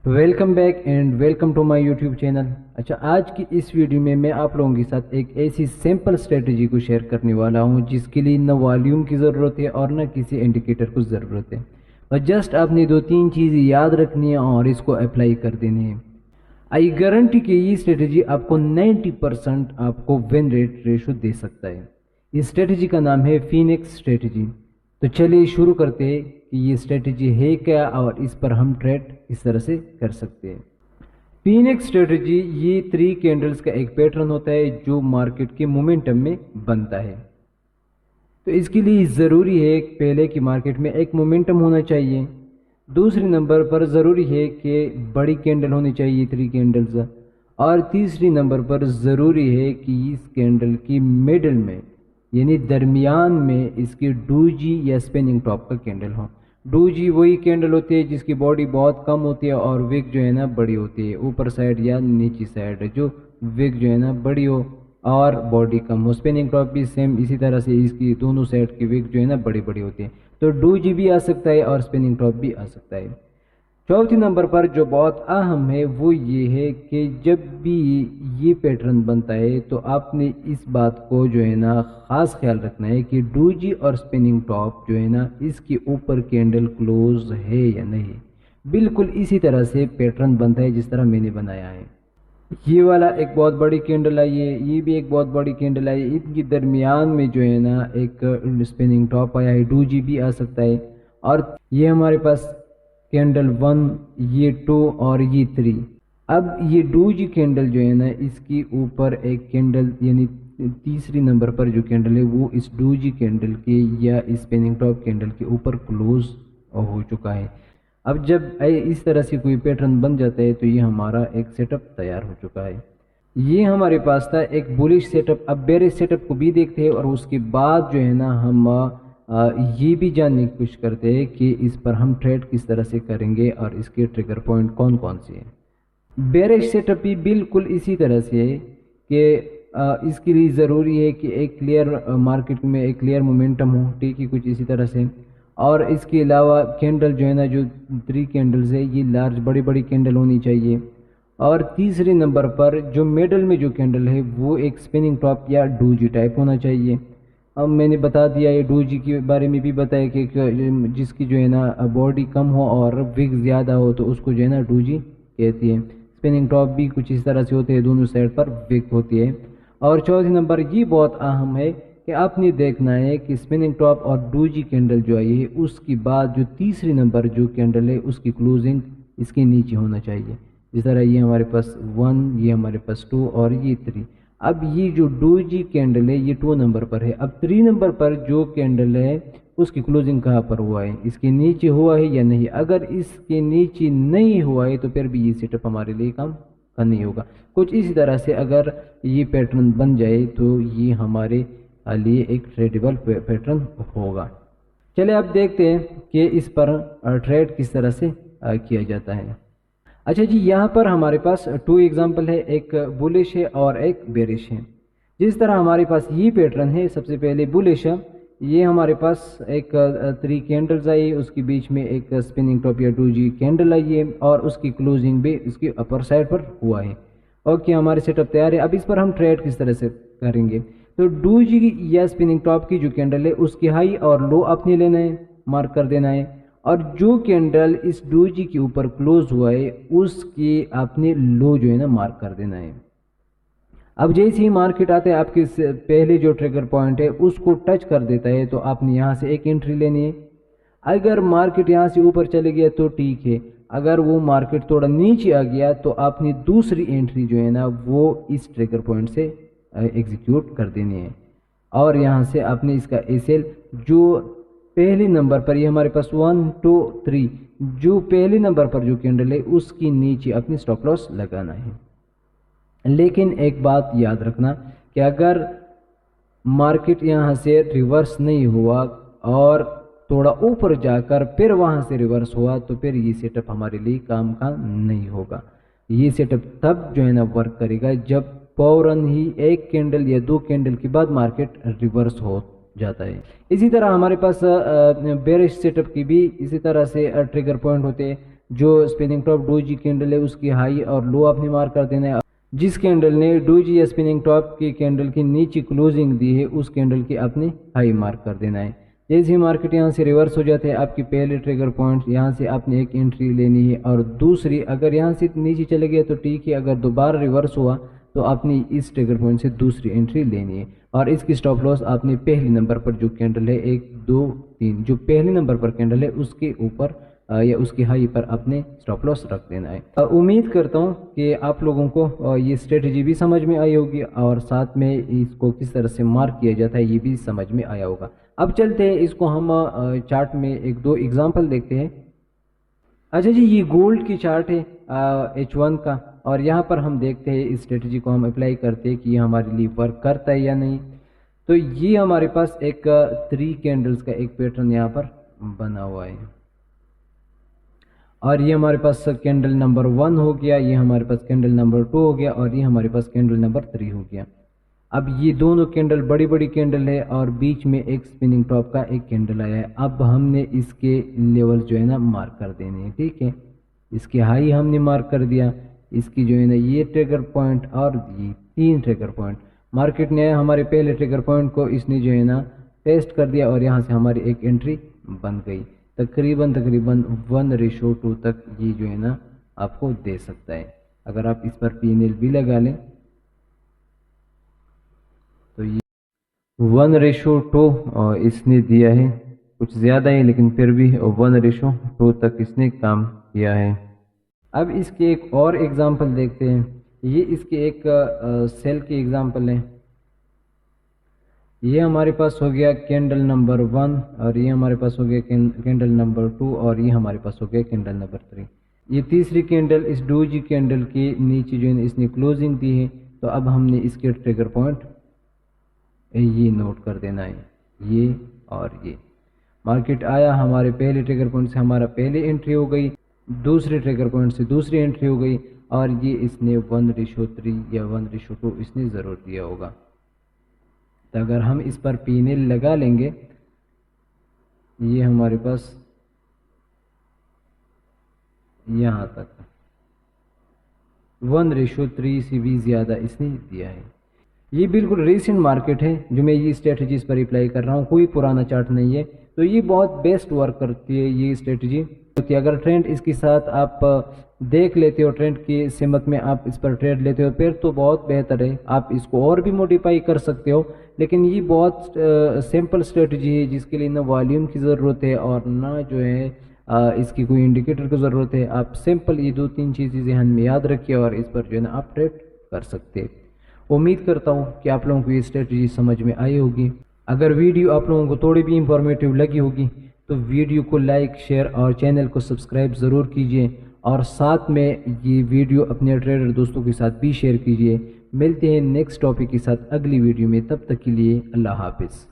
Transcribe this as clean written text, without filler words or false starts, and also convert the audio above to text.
Welcome back and welcome to my YouTube channel. अच्छा, आज की इस वीडियो में मैं आप लोगों के साथ एक ऐसी सिंपल स्ट्रेटजी को शेयर करने वाला हूं जिसके लिए न वॉल्यूम की ज़रूरत है और न किसी इंडिकेटर को ज़रूरत है। और जस्ट आपने दो तीन चीज़ें याद रखनी है और इसको अप्लाई कर देनी है। आई गारंटी कि ये स्ट्रेटजी आपको 90% आपको विन रेट रेशो दे सकता है। इस स्ट्रेटजी का नाम है फीनिक्स स्ट्रेटजी। तो चलिए शुरू करते हैं कि ये स्ट्रेटजी है क्या और इस पर हम ट्रेड इस तरह से कर सकते हैं। फीनिक्स स्ट्रेटजी ये 3 कैंडल्स का एक पैटर्न होता है जो मार्केट के मोमेंटम में बनता है। तो इसके लिए ज़रूरी है पहले कि मार्केट में एक मोमेंटम होना चाहिए। दूसरे नंबर पर ज़रूरी है कि बड़ी कैंडल होनी चाहिए 3 कैंडल्स। और तीसरी नंबर पर ज़रूरी है कि इस कैंडल की मिडल में यानी दरमियान में इसकी डूजी या स्पिनिंग टॉप का कैंडल हो। डूजी वही कैंडल होती है जिसकी बॉडी बहुत कम होती है और विक जो है ना बड़ी होती है, ऊपर साइड या नीचे साइड जो विक जो है ना बड़ी हो और बॉडी कम हो। स्पिनिंग टॉप भी सेम इसी तरह से इसकी दोनों साइड की विक जो है ना बड़ी बड़ी होती है। तो डूजी भी आ सकता है और स्पिनिंग टॉप भी आ सकता है। चौथी नंबर पर जो बहुत अहम है वो ये है कि जब भी ये पैटर्न बनता है तो आपने इस बात को जो है ना ख़ास ख्याल रखना है कि डूजी और स्पिनिंग टॉप जो है ना इसके ऊपर कैंडल क्लोज है या नहीं। बिल्कुल इसी तरह से पैटर्न बनता है जिस तरह मैंने बनाया है। ये वाला एक बहुत बड़ी कैंडल आई है, ये भी एक बहुत बड़ी कैंडल आई है, इनके दरमियान में जो है ना एक स्पिनिंग टॉप आया है, डूजी भी आ सकता है। और ये हमारे पास कैंडल 1, ये 2 और ये 3। अब ये डूजी कैंडल जो है ना इसकी ऊपर एक कैंडल यानी तीसरी नंबर पर जो कैंडल है वो इस डूजी कैंडल के या स्पिनिंग टॉप कैंडल के ऊपर क्लोज हो चुका है। अब जब इस तरह से कोई पैटर्न बन जाता है तो ये हमारा एक सेटअप तैयार हो चुका है। ये हमारे पास था एक बुलिश सेटअप। अब बेरिश सेटअप को भी देखते हैं और उसके बाद जो है ना हम ये भी जानने की कोशिश करते हैं कि इस पर हम ट्रेड किस तरह से करेंगे और इसके ट्रिगर पॉइंट कौन कौन से हैं। बेरिश सेटअप भी बिल्कुल इसी तरह से है कि इसके लिए ज़रूरी है कि एक क्लियर मार्केट में एक क्लियर मोमेंटम हो, ठीक है, कुछ इसी तरह से। और इसके अलावा कैंडल जो है ना जो 3 कैंडल्स है ये लार्ज बड़ी बड़ी कैंडल होनी चाहिए। और तीसरे नंबर पर जो मिडल में जो कैंडल है वो एक स्पिनिंग टॉप या डूजी टाइप होना चाहिए। अब मैंने बता दिया ये डूजी के बारे में भी बताया कि जिसकी जो है ना बॉडी कम हो और विक ज़्यादा हो तो उसको जो है ना डूजी कहती है। स्पिनिंग टॉप भी कुछ इस तरह से होते हैं, दोनों साइड पर विक होती है। और चौथे नंबर ये बहुत अहम है कि आपने देखना है कि स्पिनिंग टॉप और डूजी कैंडल जो आई है उसके बाद जो तीसरी नंबर जो कैंडल है उसकी क्लोजिंग इसके नीचे होना चाहिए। जिस तरह ये हमारे पास 1, ये हमारे पास 2 और ये 3। अब ये जो डूजी कैंडल है ये 2 नंबर पर है। अब 3 नंबर पर जो कैंडल है उसकी क्लोजिंग कहाँ पर हुआ है, इसके नीचे हुआ है या नहीं। अगर इसके नीचे नहीं हुआ है तो फिर भी ये सेटअप हमारे लिए काम का नहीं होगा। कुछ इसी तरह से अगर ये पैटर्न बन जाए तो ये हमारे लिए एक ट्रेडेबल पैटर्न होगा। चलिए अब देखते हैं कि इस पर ट्रेड किस तरह से किया जाता है। अच्छा जी, यहाँ पर हमारे पास 2 एग्जाम्पल है, एक बुलिश है और एक बेरिश है। जिस तरह हमारे पास ये पैटर्न है, सबसे पहले बुलिश है, ये हमारे पास एक 3 कैंडल्स आई, उसके बीच में एक स्पिनिंग टॉप या डूजी कैंडल आई है और उसकी क्लोजिंग भी उसकी अपर साइड पर हुआ है। ओके, हमारे सेटअप तैयार है। अब इस पर हम ट्रेड किस तरह से करेंगे। तो डूजी या स्पिनिंग टॉप की जो कैंडल है उसकी हाई और लो अपने लेना है, मार्क कर देना है। और जो कैंडल इस डूजी के ऊपर क्लोज हुआ है उसके आपने लो जो है ना मार्क कर देना है। अब जैसे ही मार्केट आता है आपके पहले जो ट्रिगर पॉइंट है उसको टच कर देता है तो आपने यहाँ से एक एंट्री लेनी है। अगर मार्केट यहाँ से ऊपर चले गया तो ठीक है, अगर वो मार्केट थोड़ा नीचे आ गया तो आपने दूसरी एंट्री जो है ना वो इस ट्रिगर पॉइंट से एग्जीक्यूट कर देनी है। और यहाँ से आपने इसका एसएल जो पहले नंबर पर, ये हमारे पास 1, 2, 3, जो पहले नंबर पर जो कैंडल है उसकी नीचे अपनी स्टॉप लॉस लगाना है। लेकिन एक बात याद रखना कि अगर मार्केट यहाँ से रिवर्स नहीं हुआ और थोड़ा ऊपर जाकर फिर वहाँ से रिवर्स हुआ तो फिर ये सेटअप हमारे लिए काम का नहीं होगा। ये सेटअप तब जो है ना वर्क करेगा जब फौरन ही एक कैंडल या 2 कैंडल के बाद मार्केट रिवर्स हो जाता है। इसी तरह हमारे पास बेरिश सेटअप की भी इसी तरह से ट्रिगर पॉइंट होते हैं। जो स्पिनिंग टॉप डोजी कैंडल है उसकी हाई और लो आपने मार्क कर देना है। जिस कैंडल ने डोजी या स्पिनिंग टॉप की कैंडल की नीचे क्लोजिंग दी है उस कैंडल की आपने हाई मार्क कर देना है। जैसे ही मार्केट यहाँ से रिवर्स हो जाते हैं, आपकी पहले ट्रिगर पॉइंट यहाँ से आपने एक एंट्री लेनी है और दूसरी, अगर यहाँ से नीचे चले गया तो ठीक है, अगर दोबारा रिवर्स हुआ तो आपने इस ट्रिगर पॉइंट से दूसरी एंट्री लेनी है। और इसकी स्टॉप लॉस आपने पहले नंबर पर जो कैंडल है 1 2 3 जो पहले नंबर पर कैंडल है उसके ऊपर या उसकी हाई पर अपने स्टॉप लॉस रख देना है। उम्मीद करता हूँ कि आप लोगों को ये स्ट्रेटजी भी समझ में आई होगी और साथ में इसको किस तरह से मार्क किया जाता है ये भी समझ में आया होगा। अब चलते हैं, इसको हम चार्ट में एक दो एग्जांपल देखते हैं। अच्छा जी, ये गोल्ड की चार्ट है H1 का, और यहाँ पर हम देखते हैं इस स्ट्रेटजी को हम अप्लाई करते हैं कि ये हमारे लिए वर्क करता है या नहीं। तो ये हमारे पास एक 3 कैंडल्स का एक पैटर्न यहाँ पर बना हुआ है और ये हमारे पास कैंडल नंबर 1 हो गया, ये हमारे पास कैंडल नंबर 2 हो गया और ये हमारे पास कैंडल नंबर 3 हो गया। अब ये दोनों कैंडल बड़ी बड़ी कैंडल है और बीच में एक स्पिनिंग टॉप का एक कैंडल आया है। अब हमने इसके लेवल जो है ना मार्क कर देने हैं, ठीक है। इसकी हाई हमने मार्क कर दिया, इसकी जो है ना ये ट्रिगर पॉइंट और ये 3 ट्रिगर पॉइंट। मार्केट ने हमारे पहले ट्रिगर पॉइंट को इसने जो है ना टेस्ट कर दिया और यहाँ से हमारी एक एंट्री बन गई। तकरीबन 1:2 तक ये जो है ना आपको दे सकता है। अगर आप इस पर PNL भी लगा लें तो ये 1:2 इसने दिया है, कुछ ज़्यादा है लेकिन फिर भी 1:2 तक इसने काम किया है। अब इसके एक और एग्जांपल देखते हैं। ये इसके एक सेल की एग्जांपल है। ये हमारे पास हो गया कैंडल नंबर 1 और ये हमारे पास हो गया कैंडल नंबर 2 और ये हमारे पास हो गया कैंडल नंबर 3। ये तीसरी कैंडल इस डोजी कैंडल के नीचे जो है इसने क्लोजिंग दी है। तो अब हमने इसके ट्रिगर पॉइंट ये नोट कर देना है, ये और ये। मार्केट आया, हमारे पहले ट्रिगर पॉइंट से हमारा पहले एंट्री हो गई, दूसरे ट्रिगर पॉइंट से दूसरी एंट्री हो गई और ये इसने 1:3 या 1:2 इसने ज़रूर दिया होगा। तो अगर हम इस पर PNL लगा लेंगे, ये हमारे पास यहाँ तक 1:3 से भी ज़्यादा इसने दिया है। ये बिल्कुल रीसेंट मार्केट है जो मैं ये स्ट्रेटजीज पर अप्लाई कर रहा हूँ, कोई पुराना चार्ट नहीं है। तो ये बहुत बेस्ट वर्क करती है ये स्ट्रेटजी, क्योंकि अगर ट्रेंड इसके साथ आप देख लेते हो, ट्रेंड की सिमत में आप इस पर ट्रेड लेते हो फिर तो बहुत बेहतर है। आप इसको और भी मॉडिफाई कर सकते हो, लेकिन ये बहुत सिंपल स्ट्रेटजी है जिसके लिए ना वॉल्यूम की ज़रूरत है और ना जो है इसकी कोई इंडिकेटर की ज़रूरत है। आप सिंपल ये 2-3 चीज़ें ध्यान में याद रखिए और इस पर जो है ना आप ट्रेड कर सकते हैं। उम्मीद करता हूँ कि आप लोगों को ये स्ट्रेटजी समझ में आई होगी। अगर वीडियो आप लोगों को थोड़ी भी इंफॉर्मेटिव लगी होगी तो वीडियो को लाइक, शेयर और चैनल को सब्सक्राइब ज़रूर कीजिए और साथ में ये वीडियो अपने ट्रेडर दोस्तों के साथ भी शेयर कीजिए। मिलते हैं नेक्स्ट टॉपिक के साथ अगली वीडियो में, तब तक के लिए अल्लाह हाफिज़।